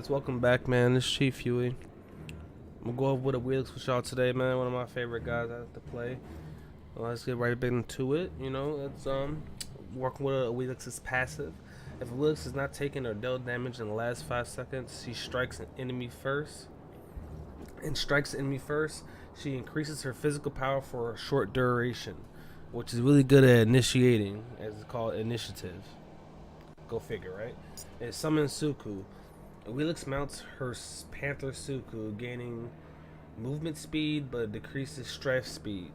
guys, welcome back, man. This is Chief Huey. I'm gonna go over with AWILIX with y'all today, man. One of my favorite guys I have to play. Well, let's get right into it. You know, it's working with AWILIX's passive. If AWILIX is not taking or dealt damage in the last 5 seconds, she strikes an enemy first. She increases her physical power for a short duration, which is really good at initiating, as it's called initiative. Go figure, right? It summons Suku. AWILIX mounts her Panther Suku, gaining movement speed but decreases strafe speed.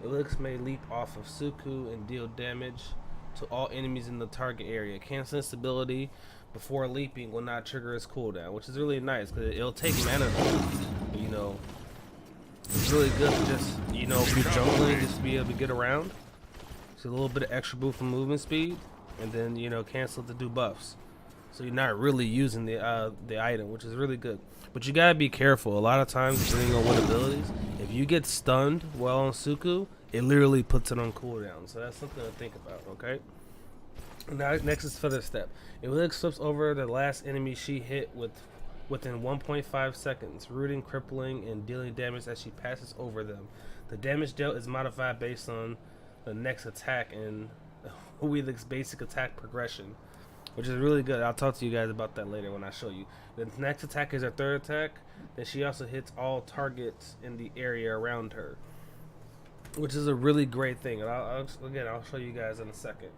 AWILIX may leap off of Suku and deal damage to all enemies in the target area. Canceling this ability before leaping will not trigger its cooldown, which is really nice because it'll take mana. You know, it's really good to just, you know, if you're jungling, just to be able to get around. So a little bit of extra boost from movement speed, and then, you know, cancel it to do buffs. So you're not really using the item, which is really good. But you gotta be careful. A lot of times, depending on what abilities, if you get stunned while on Suku, it literally puts it on cooldown. So that's something to think about, okay? Now, next is Feather Step. AWILIX flips over the last enemy she hit within 1.5 seconds, rooting, crippling, and dealing damage as she passes over them. The damage dealt is modified based on the next attack and AWILIX's basic attack progression, which is really good. I'll talk to you guys about that later when I show you. The next attack is her third attack. Then she also hits all targets in the area around her, which is a really great thing. And I'll show you guys in a second.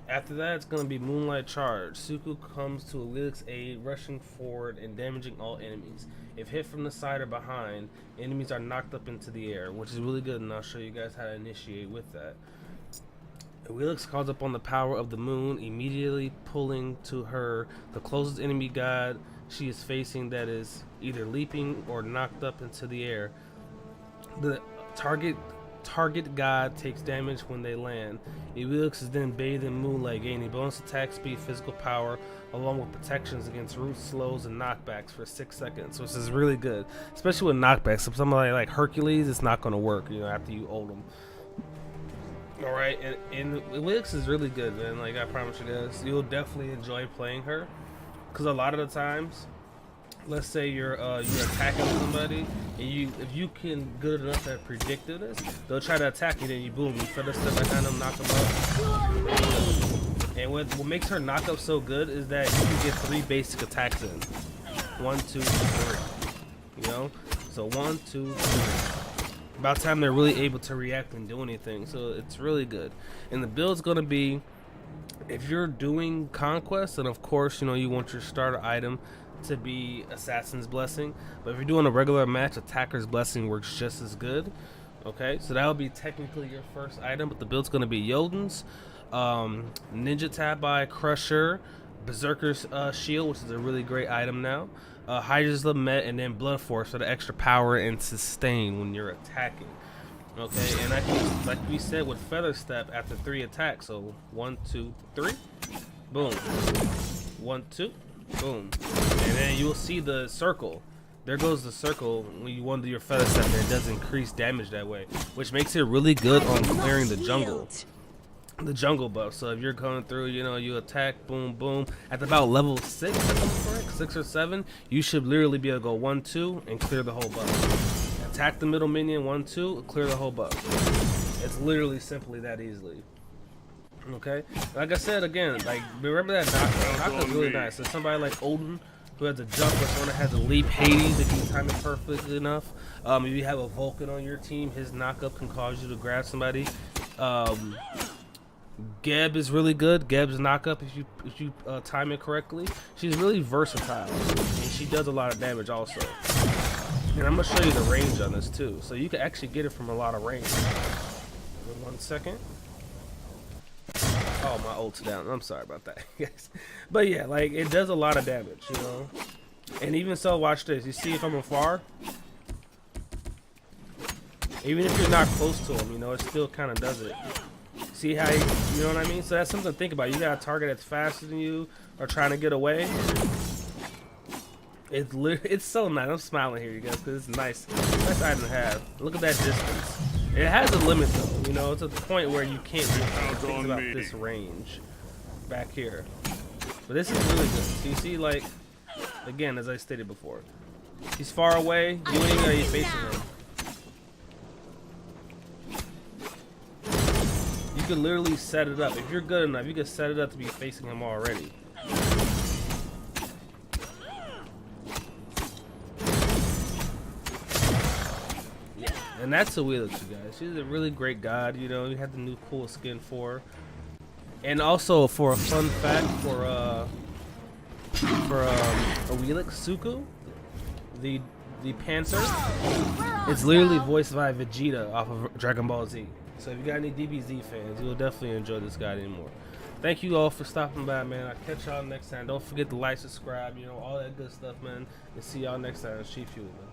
After that, it's going to be Moonlight Charge. Suku comes to AWILIX's aid, rushing forward and damaging all enemies. If hit from the side or behind, enemies are knocked up into the air, which is really good, and I'll show you guys how to initiate with that. AWILIX calls upon the power of the moon, immediately pulling to her the closest enemy god she is facing that is either leaping or knocked up into the air. The target god takes damage when they land. AWILIX is then bathed in moonlight, gaining bonus attack speed, physical power, along with protections against roots, slows, and knockbacks for 6 seconds, which is really good, especially with knockbacks. If somebody like Hercules, it's not going to work, you know, after you ult them. All right, and AWILIX is really good, man. Like, I promise you guys, you'll definitely enjoy playing her, because a lot of the times, let's say you're attacking somebody, and if you can good enough at predicting this, they'll try to attack you, then you boom, you feather step behind them, knock them up. And what makes her knock up so good is that you can get 3 basic attacks in. 1, 2, 3. You know, so 1, 2, 3. About time they're really able to react and do anything, so it's really good. And the build's gonna be, if you're doing conquest, and of course, you know, you want your starter item to be Assassin's Blessing, but if you're doing a regular match, Attacker's Blessing works just as good. Okay, so that would be technically your first item, but the build's gonna be Jotun's, Ninja Tabi, Crusher, Berserker's Shield, which is a really great item now, Hydra's Lament, and then Blood Force for the extra power and sustain when you're attacking. Okay, and like we said with Feather Step, after 3 attacks, so 1, 2, 3, boom, 1, 2, boom, and then you'll see the circle. There goes the circle when you want to do your Feather Step, and it does increase damage that way, which makes it really good on clearing the jungle. The jungle buff. So if you're going through, you know, you attack, boom, boom. At about level 6, if I'm correct, 6 or 7, you should literally be able to go 1, 2 and clear the whole buff. Attack the middle minion, 1, 2, clear the whole buff. It's literally simply that easily. Okay, like I said again, like remember that knockback is really nice. So somebody like Odin, who has a jump, or someone that has a leap, Hades, if you can time it perfectly enough. If you have a Vulcan on your team, his knockup can cause you to grab somebody. Geb is really good. Geb's knockup, if you time it correctly. She's really versatile, and she does a lot of damage also. And I'm gonna show you the range on this too, so you can actually get it from a lot of range. 1 second. Oh, my ult's down. I'm sorry about that, guys. But yeah, like, it does a lot of damage, you know. And even so, watch this. You see, if I'm afar, even if you're not close to him, you know, it still kind of does it. See how you know what I mean? So that's something to think about. You got a target that's faster than you or trying to get away. It's so nice. I'm smiling here, you guys, because it's nice. Nice item to have. Look at that distance. It has a limit, though. You know, it's a point where you can't do things about this range back here. But this is really good. So you see, like, again, as I stated before, he's far away. You ain't gonna be facing him. You can literally set it up. If you're good enough, you can set it up to be facing him already. And that's Awilix, you guys. She's a really great god, you know. You have the new cool skin for her. And also, for a fun fact, for Awilix, Suku, the Panther, it's literally voiced by Vegeta off of Dragon Ball Z. So if you got any DBZ fans, you'll definitely enjoy this guy anymore. Thank you all for stopping by, man. I'll catch y'all next time. Don't forget to like, subscribe, you know, all that good stuff, man. And see y'all next time. Sheep Fuel, man.